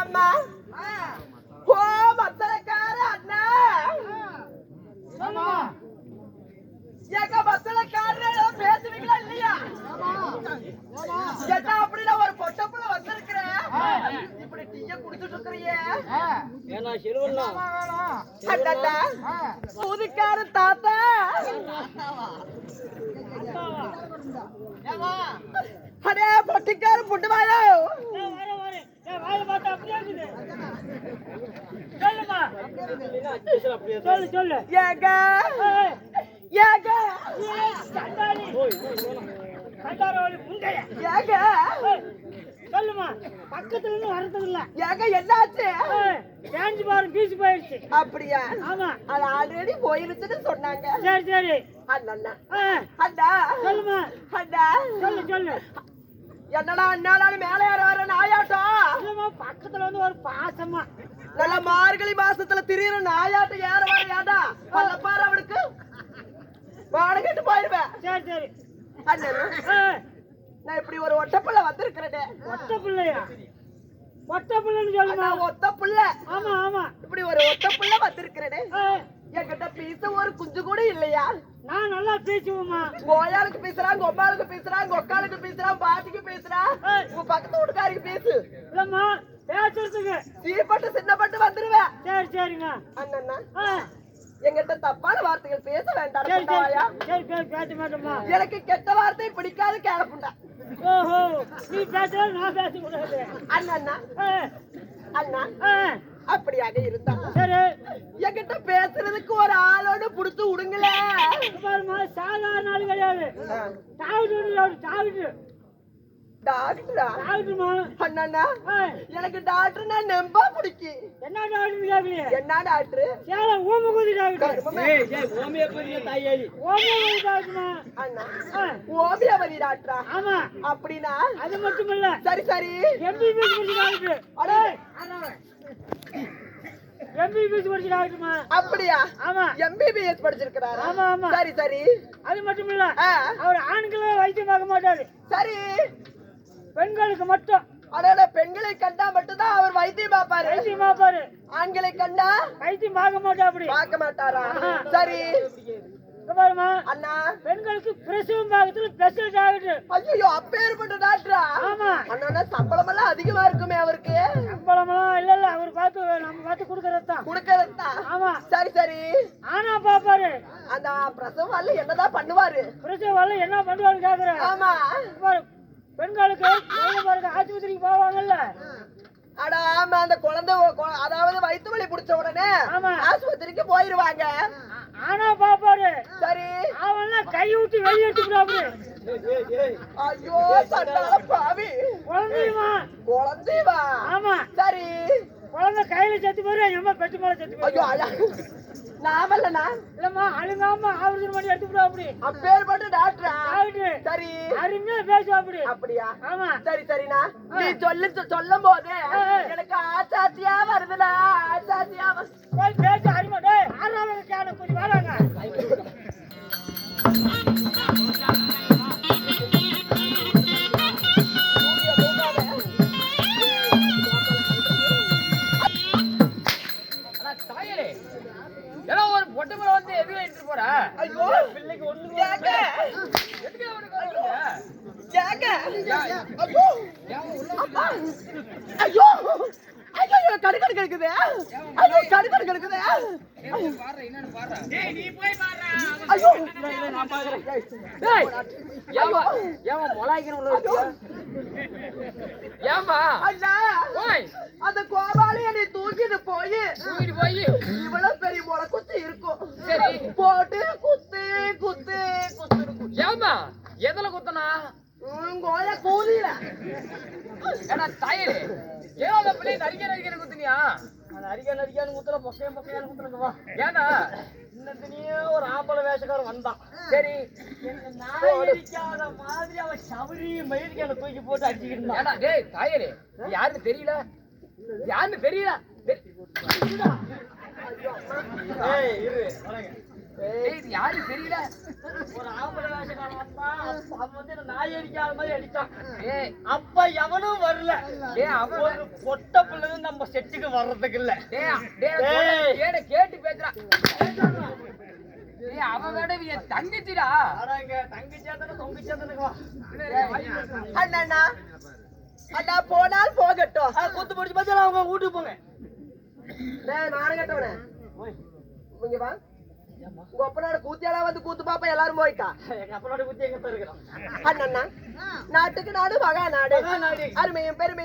அம்மா ஓ மத்தலக்கார அண்ணா எங்க மத்தலக்காரர் பேசுவீங்களா இல்லையா? என்ன அப்படின்னா ஒரு பொட்டப்புல வந்திருக்கிறேன், இப்படி டீய குடிச்சிட்டு இருக்கிறீங்க. புதுக்கார தாத்தா அடே பொட்டிக்கார புட்டுவாயோ சொல்லு ஏங்க ஏங்க ஏங்க சொல்லுமா, பக்கத்துல இருந்து வரது இல்ல. ஏங்க என்னாச்சு? டான்ஸ் பாரு பீஸ் போயிடுச்சு. அப்படியா? ஆமா, அது ஆல்ரெடி போயிருச்சுன்னு சொன்னாங்க. சரி சரி அண்ணா அண்ணா சொல்லுமா, அண்ணா சொல்லு சொல்லு. என்னடா அண்ணாலும் மேல ஏற வர நாயாட்டம்? இல்லம்மா, பக்கத்துல வந்து ஒரு பாசமா நல்ல மார்கழி மாசத்துல திடீர்னு நாயாட்டம் ஏற வர ஏடா பாரு அவனுக்கு வாடகைட்டு போயிருவேன். சரி சரி அண்ணா நான் இப்படி ஒரு ஒட்ட பிள்ளை வந்திருக்கிறேன். ஒட்ட பிள்ளையா? ஒட்ட பிள்ளைன்னு சொல்லுமா. ஒத்த பிள்ளை. ஆமா ஆமா, இப்படி ஒரு ஒத்த பிள்ளை வந்திருக்கிறேன். என்கிட்ட பீச ஒரு குஞ்சு கூட இல்லையா? நான் நல்லா பேசுவோமா. கோயாளுக்கு பேசுறான், கொம்பாளுக்கு பேசுறான், கொக்காளுக்கு பேசுறான், பாட்டிக்கு பேசுறான், உங்க பக்கத்து வீட்டுக்காரிக்கு பேசு. இல்லம்மா, பேசுறதுக்கு சீப்பட்டு சின்னப்பட்டு வந்துருவேன். சரி சரிங்க அண்ணா எங்கிட்ட தப்பான வார்த்தைகள் பேச வேண்டாம். சரி பேச மாட்டோமா. எனக்கு கெட்ட வார்த்தை பிடிக்காது கேளப்புண்டா. ஓஹோ, நீ பேச நான் பேச கூடாது. அண்ணா அண்ணா அப்படியாக இருந்தா சரி, என்கிட்ட பேசுறதுக்கு ஒரு ஆளோட புடிச்சு விடுங்களே. சாதாரண ஆளு கிடையாது. டாக்டரா? டாக்டர்மா. அண்ணா எனக்கு டாக்டர்னா நம்ப பிடிக்கும். என்ன டாக்டர்? என்ன டாக்டர்? ஓமகுதி டாக்டர். ஹோமியோபதி தாயாளி. ஓமகுதி டாக்டர்மா. அண்ணா ஹோமியோபதி டாக்டரா? ஆமா. அப்படின்னா அது மட்டும் இல்ல. சரி சரி, எம்பிபிஎஸ் படிச்ச டாக்டர். அடே எம்பிபிஎஸ் படிச்ச டாக்டர்மா. அப்படியா? ஆமா, எம்பிபிஎஸ் படிச்சிருக்காரா? ஆமா ஆமா. சரி சரி, அது மட்டும் இல்ல, அவர் ஆண்களை வைத்தியம் பார்க்க மாட்டாரு. சரி, பெண்களுக்கு மட்டும். அட பெண்களை கண்டா மட்டும்தான் அவர் வைத்தியம் பார்ப்பாரு. வைத்தியம் பார்ப்பாரு. ஆண்களை கண்டா வைத்தியம் பார்க்க மாட்டா. அப்படி பார்க்க மாட்டாரா? சரி பாருமா அண்ணா, பெண்களுக்கு பிரசவம் பார்க்கறதுல ஸ்பெஷல் டாக்டர். ஐயோ அப்பேற்பட்ட டாக்டரா? ஆமா. அண்ணா சம்பளம் எல்லாம் அதிகமா இருக்குமே அவருக்கு? சம்பளமெல்லாம் இல்ல இல்ல, அவர் பார்த்து நம்ம பார்த்து கொடுக்கறதுதான். ஆமா. சரி சரி, ஆனா பாப்பாரு அந்த பிரசவம் எல்லாம் என்னதான் பண்ணுவாரு? பிரசவம் என்ன பண்ணுவாரு கேக்குற? ஆமா, பெண்களுக்கு ஆஸ்பத்திரிக்கு போவாங்கல்ல. அட ஆமா, அந்த குழந்தை அதாவது வயிற்று வலி பிடிச்ச உடனே ஆஸ்பத்திரிக்கு போயிருவாங்க. ஆனா பாப்பாரு சரி, அவன் கை விட்டு வெளியேற்றுறாரு. ஐயோ சண்டால பாவி. குழந்தைவா? ஆமா. சரி, குழந்தை கையில செத்து போயிரு, அம்மா பெட்டு மேல செத்து போயிரு. ஐயோ நாமல்லண்ணா இல்லம்மா, அழுங்காம ஆபரேஷன் பண்ணி எடுத்துக்கிறோம். அப்படி அப்பேற்பட்ட டாக்டரா? சரி, அருமையா பேசுவா. அப்படி அப்படியா? ஆமா. சரி சரிண்ணா, நீ சொல்லும் போது எனக்கு ஆச்சாத்தியா வருதுடா. ஆச்சாத்தியா பேச அருமை. ஆறாவது கொஞ்சம் வேறாங்க. ஒரு பொட்டு மேல வந்து எதுல எடுத்துட்டு போற? ஐயோ பிள்ளைக்கு ஒண்ணு ஐயோ ஐயோ கடுக்கடு கிடக்குது. ஐயோ கடுக்கடு கிடக்குது. ஐயோ நான் பாக்குறேன். ஏமா அந்த கோபாலி என்னை தூக்கிட்டு போய் இவ்வளவு பெரிய முளை குத்து இருக்கும். சரி, போட்டு குத்து குத்து குத்து. ஏமா எதுல குத்தனா? கோய கூலியில. ஏன்னா தாயரே, ஏதோ அந்த பிள்ளை நரிக்க குத்துனியா? அந்த நரிக்கான்னு குத்துல பொக்கையான்னு குத்துனதுவா? ஏன்னா இன்னத்தினியே ஒரு ஆம்பளை வேஷக்காரன் வந்தான். சரி, நாயிக்காத மாதிரி அவன் சவரி மயிரிக்கான தூக்கி போட்டு அடிச்சுக்கிட்டு இருந்தான். ஏன்னா டேய் தாயரே, யாருன்னு தெரியல? ஏய், இது யாரு தெரியல? ஒரு ஆம்பளை வேஷக்காரன் வந்தான். அவன் வந்து என்ன நாய் அடிக்காத மாதிரி அடிச்சான். ஏய், அப்ப எவனும் வரல. அவன் ஒரு பொட்ட பிள்ளை நம்ம செட்டுக்கு வர்றதுக்கு இல்ல. கேட்டு பேசுறா. ஏய், அவன் வேட என் தங்கச்சிடா. அடங்க தங்கி சேத்தன தொங்கி சேத்தனுக்கு வா. அண்ணா அண்ணா போனால் போகட்டும். குத்து பிடிச்சு பச்சா அவங்க வீட்டுக்கு போங்க. டேய் மானம் கட்டவனே இங்க வா. உங்க அப்பனோட கூத்தியாளா வந்து கூத்து பாப்பா எல்லாரும் போயிட்டா. எங்க அப்பனோட குத்தி எங்க இருக்கிறோம். அண்ணா நாட்டுக்கு நாடு மகா நாடு மகா நாடு. அருமையும் பெருமையும்